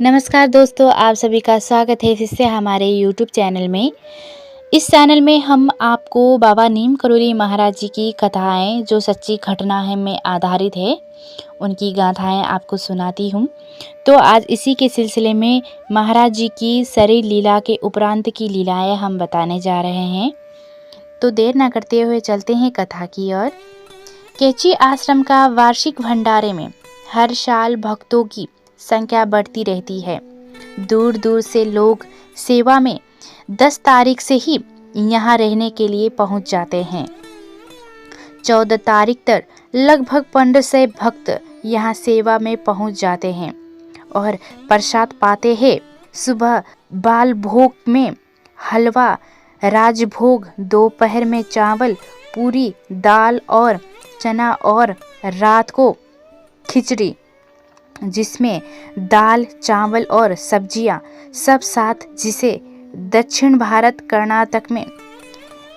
नमस्कार दोस्तों, आप सभी का स्वागत है फिर से हमारे YouTube चैनल में। इस चैनल में हम आपको बाबा नीम करोली महाराज जी की कथाएं जो सच्ची घटना में आधारित है, उनकी गाथाएं आपको सुनाती हूँ। तो आज इसी के सिलसिले में महाराज जी की शरीर लीला के उपरांत की लीलाएं हम बताने जा रहे हैं। तो देर न करते हुए चलते हैं कथा की ओर। केची आश्रम का वार्षिक भंडारे में हर साल भक्तों की संख्या बढ़ती रहती है। दूर दूर से लोग सेवा में 10 तारीख से ही यहाँ रहने के लिए पहुँच जाते हैं। 14 तारीख तक लगभग 1500 भक्त यहाँ सेवा में पहुँच जाते हैं और प्रसाद पाते हैं। सुबह बाल भोग में हलवा, राजभोग, दोपहर में चावल, पूरी, दाल और चना और रात को खिचड़ी, जिसमें दाल, चावल और सब्जियां सब साथ, जिसे दक्षिण भारत कर्नाटक में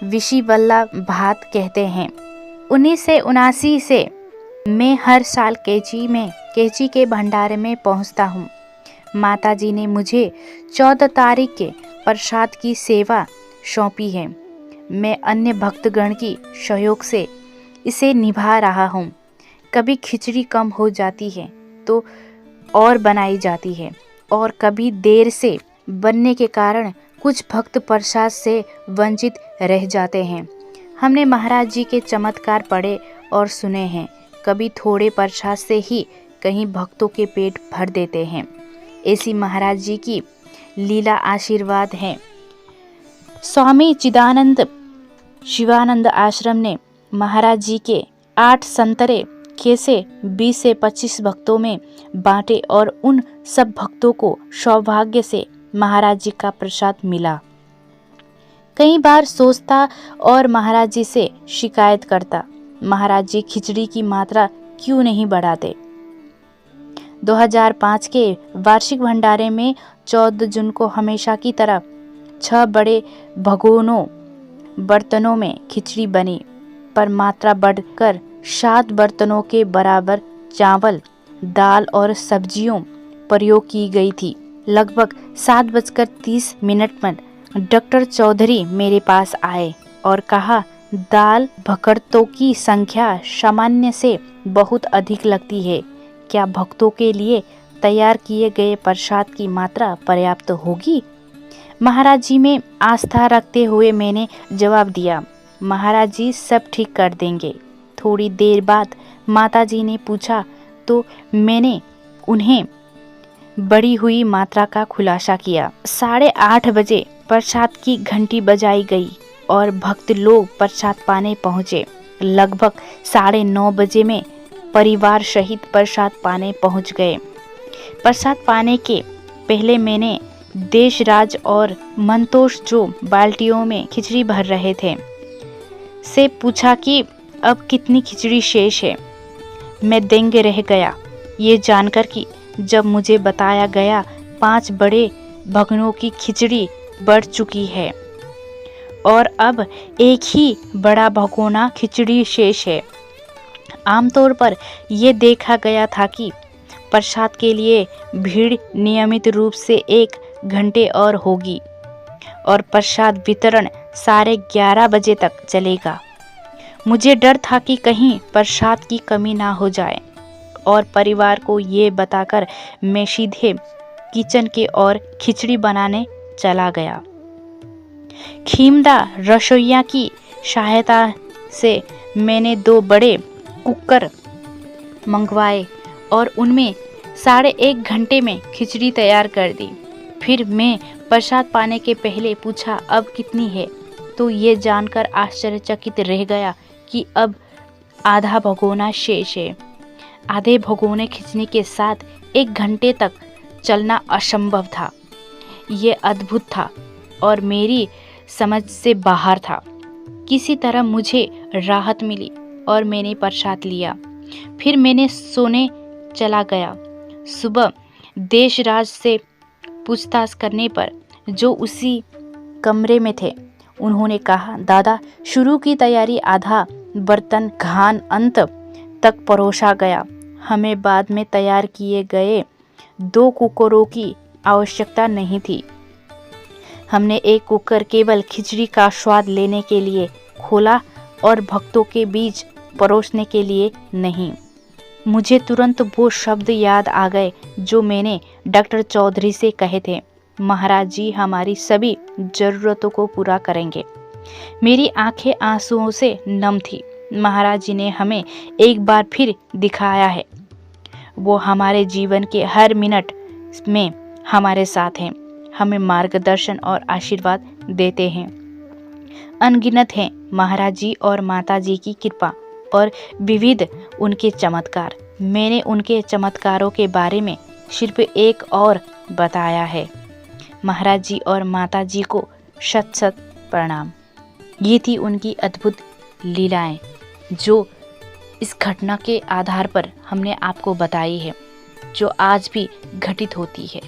विशिबल्ला भात कहते हैं। 1979 से मैं हर साल केची के भंडारे में पहुंचता हूं। माताजी ने मुझे 14 तारीख के प्रसाद की सेवा सौंपी है। मैं अन्य भक्तगण की सहयोग से इसे निभा रहा हूं। कभी खिचड़ी कम हो जाती है तो और बनाई जाती है और कभी देर से बनने के कारण कुछ भक्त प्रसाद से वंचित रह जाते हैं। हमने महाराज जी के चमत्कार पढ़े और सुने हैं। कभी थोड़े प्रसाद से ही कहीं भक्तों के पेट भर देते हैं। ऐसी महाराज जी की लीला आशीर्वाद है। स्वामी चिदानंद शिवानंद आश्रम ने महाराज जी के 8 संतरे कैसे 20 से 25 भक्तों में बांटे और उन सब भक्तों को सौभाग्य से महाराज जी का प्रसाद मिला। कई बार सोचता और महाराज जी से शिकायत करता, महाराज जी खिचड़ी की मात्रा क्यों नहीं बढ़ाते। 2005 के वार्षिक भंडारे में 14 जून को हमेशा की तरह 6 बड़े भगोनों बर्तनों में खिचड़ी बनी, पर मात्रा बढ़कर 7 बर्तनों के बराबर चावल, दाल और सब्जियों प्रयोग की गई थी। लगभग 7:30 पर डॉक्टर चौधरी मेरे पास आए और कहा, दाल भक्तों की संख्या सामान्य से बहुत अधिक लगती है। क्या भक्तों के लिए तैयार किए गए प्रसाद की मात्रा पर्याप्त होगी? महाराज जी में आस्था रखते हुए मैंने जवाब दिया, महाराज जी सब ठीक कर देंगे। थोड़ी देर बाद माताजी ने पूछा तो मैंने उन्हें बढ़ी हुई मात्रा का खुलासा किया। 8:30 बजे प्रसाद की घंटी बजाई गई और भक्त लोग प्रसाद पाने पहुँचे। लगभग 9:30 बजे में परिवार सहित प्रसाद पाने पहुँच गए। प्रसाद पाने के पहले मैंने देशराज और मंतोष, जो बाल्टियों में खिचड़ी भर रहे थे, से पूछा कि अब कितनी खिचड़ी शेष है। मैं दंग रह गया ये जानकर कि जब मुझे बताया गया 5 बड़े भगोनों की खिचड़ी बढ़ चुकी है और अब एक ही बड़ा भगोना खिचड़ी शेष है। आमतौर पर यह देखा गया था कि प्रसाद के लिए भीड़ नियमित रूप से 1 घंटे और होगी और प्रसाद वितरण 11:30 बजे तक चलेगा। मुझे डर था कि कहीं प्रसाद की कमी ना हो जाए और परिवार को ये बताकर मैं सीधे किचन के ओर खिचड़ी बनाने चला गया। खीमदा रसोइया की सहायता से मैंने 2 बड़े कुकर मंगवाए और उनमें 1.5 घंटे में खिचड़ी तैयार कर दी। फिर मैं प्रसाद पाने के पहले पूछा, अब कितनी है? तो ये जानकर आश्चर्यचकित रह गया कि अब आधा भगोना शेष है। आधे भगोने खिचड़ी के साथ 1 घंटे तक चलना असंभव था। ये अद्भुत था और मेरी समझ से बाहर था। किसी तरह मुझे राहत मिली और मैंने प्रसाद लिया। फिर मैंने सोने चला गया। सुबह देशराज से पूछताछ करने पर, जो उसी कमरे में थे, उन्होंने कहा, दादा शुरू की तैयारी आधा बर्तन घान अंत तक परोसा गया। हमें बाद में तैयार किए गए 2 कुकरों की आवश्यकता नहीं थी। हमने एक कुकर केवल खिचड़ी का स्वाद लेने के लिए खोला और भक्तों के बीच परोसने के लिए नहीं। मुझे तुरंत वो शब्द याद आ गए जो मैंने डॉक्टर चौधरी से कहे थे, महाराज जी हमारी सभी जरूरतों को पूरा करेंगे। मेरी आंखें आंसुओं से नम थी। महाराज जी ने हमें एक बार फिर दिखाया है, वो हमारे जीवन के हर मिनट में हमारे साथ हैं, हमें मार्गदर्शन और आशीर्वाद देते हैं। अनगिनत हैं महाराज जी और माता जी की कृपा और विविध उनके चमत्कार। मैंने उनके चमत्कारों के बारे में सिर्फ एक और बताया है। महाराज जी और माता जी को शत शत प्रणाम। ये थी उनकी अद्भुत लीलाएं जो इस घटना के आधार पर हमने आपको बताई है, जो आज भी घटित होती है।